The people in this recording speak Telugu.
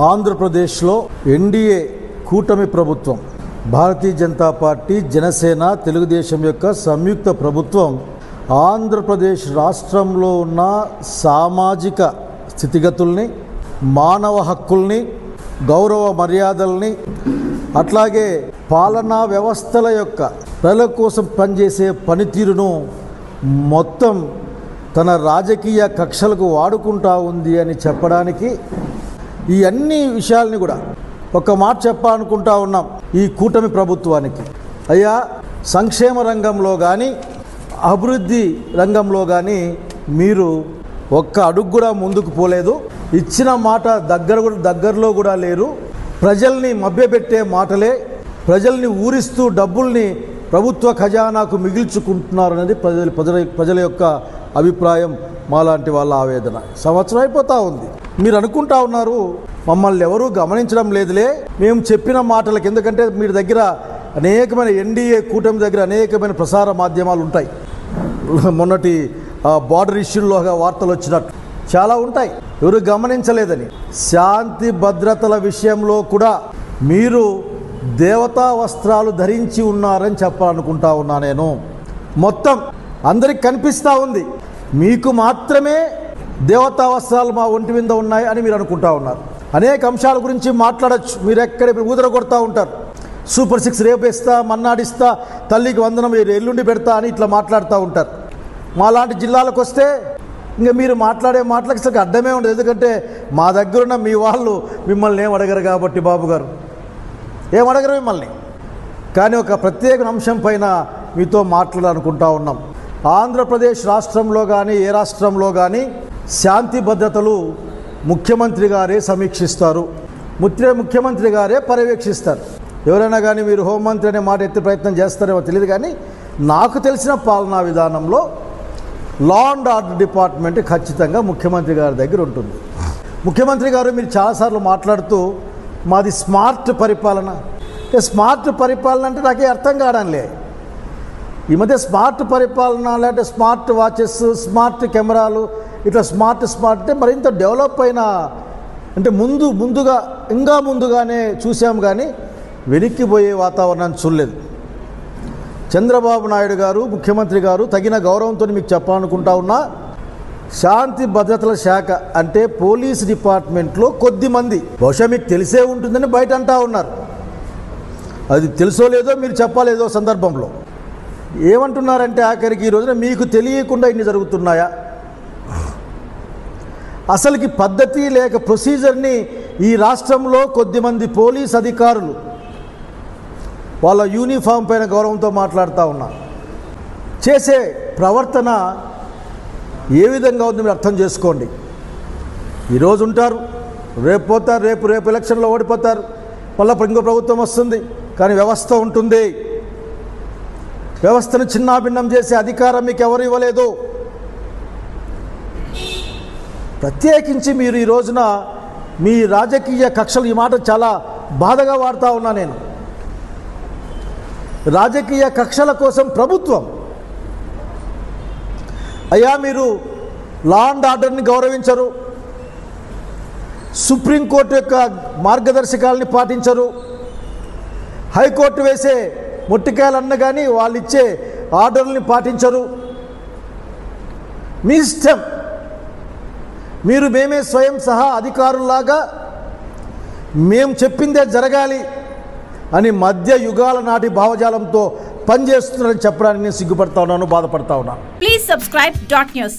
ఆంధ్రప్రదేశ్లో ఎన్డీఏ కూటమి ప్రభుత్వం భారతీయ జనతా పార్టీ, జనసేన, తెలుగుదేశం యొక్క సంయుక్త ప్రభుత్వం ఆంధ్రప్రదేశ్ రాష్ట్రంలో ఉన్న సామాజిక స్థితిగతుల్ని, మానవ హక్కుల్ని, గౌరవ మర్యాదల్ని, అట్లాగే పాలనా వ్యవస్థల యొక్క ప్రజల కోసం పనిచేసే పనితీరును మొత్తం తన రాజకీయ కక్షలకు వాడుకుంటా ఉంది అని చెప్పడానికి ఈ అన్ని విషయాల్ని కూడా ఒక మాట చెప్పాలనుకుంటా ఉన్నాం ఈ కూటమి ప్రభుత్వానికి. అయ్యా, సంక్షేమ రంగంలో కానీ అభివృద్ధి రంగంలో కానీ మీరు ఒక్క అడుగు కూడా ముందుకు పోలేదు. ఇచ్చిన మాట దగ్గరలో కూడా లేరు. ప్రజల్ని మభ్యపెట్టే మాటలే, ప్రజల్ని ఊరిస్తూ డబ్బుల్ని ప్రభుత్వ ఖజానాకు మిగిల్చుకుంటున్నారు అనేది ప్రజల యొక్క అభిప్రాయం, మాలాంటి వాళ్ళ ఆవేదన. సంవత్సరం అయిపోతూ ఉంది. మీరు అనుకుంటా ఉన్నారు మమ్మల్ని ఎవరూ గమనించడం లేదులే మేము చెప్పిన మాటలకు. ఎందుకంటే మీ దగ్గర అనేకమైన ఎన్డీఏ కూటమి దగ్గర అనేకమైన ప్రసార మాధ్యమాలు ఉంటాయి. మొన్నటి బార్డర్ ఇష్యూల్లోగా వార్తలు వచ్చినట్టు చాలా ఉంటాయి. ఎవరు గమనించలేదని. శాంతి భద్రతల విషయంలో కూడా మీరు దేవతా వస్త్రాలు ధరించి ఉన్నారని చెప్పాలనుకుంటా ఉన్నా నేను. మొత్తం అందరికి కనిపిస్తూ ఉంది, మీకు మాత్రమే దేవతా వస్త్రాలు మా ఒంటి మీద ఉన్నాయి అని మీరు అనుకుంటా ఉన్నారు. అనేక అంశాల గురించి మాట్లాడచ్చు. మీరు ఎక్కడ ఊదర కొడతా ఉంటారు. సూపర్ 6 రేపు ఇస్తా, మన్నాడిస్తా, తల్లికి వందనం ఎల్లుండి పెడతా అని ఇట్లా మాట్లాడుతూ ఉంటారు. మా లాంటి జిల్లాలకు వస్తే ఇంకా మీరు మాట్లాడే మాటలకు అసలు అడ్డమే ఉండదు. ఎందుకంటే మా దగ్గరున్న మీ వాళ్ళు మిమ్మల్ని ఏం అడగరు కాబట్టి, బాబు గారు ఏం అడగరు మిమ్మల్ని. కానీ ఒక ప్రత్యేక అంశం పైన మీతో మాట్లాడాలనుకుంటా ఉన్నాం. ఆంధ్రప్రదేశ్ రాష్ట్రంలో కానీ ఏ రాష్ట్రంలో కానీ శాంతి భద్రతలు ముఖ్యమంత్రి గారే సమీక్షిస్తారు, ముఖ్యమంత్రి గారే పర్యవేక్షిస్తారు. ఎవరైనా కానీ మీరు హోంమంత్రి అనే మాట ఎత్తే ప్రయత్నం చేస్తారేమో తెలియదు. కానీ నాకు తెలిసిన పాలనా విధానంలో లా అండ్ ఆర్డర్ డిపార్ట్మెంట్ ఖచ్చితంగా ముఖ్యమంత్రి గారి దగ్గర ఉంటుంది. ముఖ్యమంత్రి గారు మీరు చాలాసార్లు మాట్లాడుతూ మాది స్మార్ట్ పరిపాలన అంటే, స్మార్ట్ పరిపాలన అంటే నాకే అర్థం కావడంలే. ఈ మధ్య స్మార్ట్ పరిపాలన లేదంటే స్మార్ట్ వాచెస్, స్మార్ట్ కెమెరాలు, ఇట్లా స్మార్ట్ అంటే మరింత డెవలప్ అయిన అంటే ఇంకా ముందుగానే చూసాం కానీ వెనక్కిపోయే వాతావరణాన్ని చూడలేదు. చంద్రబాబు నాయుడు గారు, ముఖ్యమంత్రి గారు తగిన గౌరవంతో మీకు చెప్పాలనుకుంటా ఉన్నా, శాంతి భద్రతల శాఖ అంటే పోలీస్ డిపార్ట్మెంట్లో కొద్దిమంది, బహుశా మీకు తెలిసే ఉంటుందని బయట అంటా ఉన్నారు. అది తెలుసో లేదో మీరు చెప్పాలేదో సందర్భంలో. ఏమంటున్నారంటే ఆఖరికి ఈ రోజున మీకు తెలియకుండా ఇన్ని జరుగుతున్నాయా? అసలుకి పద్ధతి లేక ప్రొసీజర్ని ఈ రాష్ట్రంలో కొద్దిమంది పోలీస్ అధికారులు వాళ్ళ యూనిఫామ్ పైన గౌరవంతో మాట్లాడుతూ ఉన్నారు. చేసే ప్రవర్తన ఏ విధంగా ఉంది మీరు అర్థం చేసుకోండి. ఈరోజు ఉంటారు, రేపు పోతారు, రేపు ఎలక్షన్లో ఓడిపోతారు, మళ్ళీ ఇంకో ప్రభుత్వం వస్తుంది. కానీ వ్యవస్థ ఉంటుంది. వ్యవస్థను చిన్నాభిన్నం చేసే అధికారం మీకు ఎవరు ఇవ్వలేదు. ప్రత్యేకించి మీరు ఈ రోజున మీ రాజకీయ కక్షలు, ఈ మాట చాలా బాధగా వాడుతూ ఉన్నా నేను, రాజకీయ కక్షల కోసం ప్రభుత్వం. అయ్యా, మీరు లా అండ్ ఆర్డర్ని గౌరవించరు, సుప్రీంకోర్టు యొక్క మార్గదర్శకాలని పాటించరు, హైకోర్టు వేసే మొట్టికాయలన్న కానీ వాళ్ళు ఇచ్చే ఆర్డర్లని పాటించరు. మీ ఇష్టం. మేమే స్వయం సహా అధికారులాగా మేము చెప్పిందే జరగాలి అని మధ్య యుగాల నాటి భావజాలంతో పనిచేస్తున్నారని చెప్పడానికి నేను సిగ్గుపడతా ఉన్నాను, బాధపడతా ఉన్నాను. Please subscribe .news.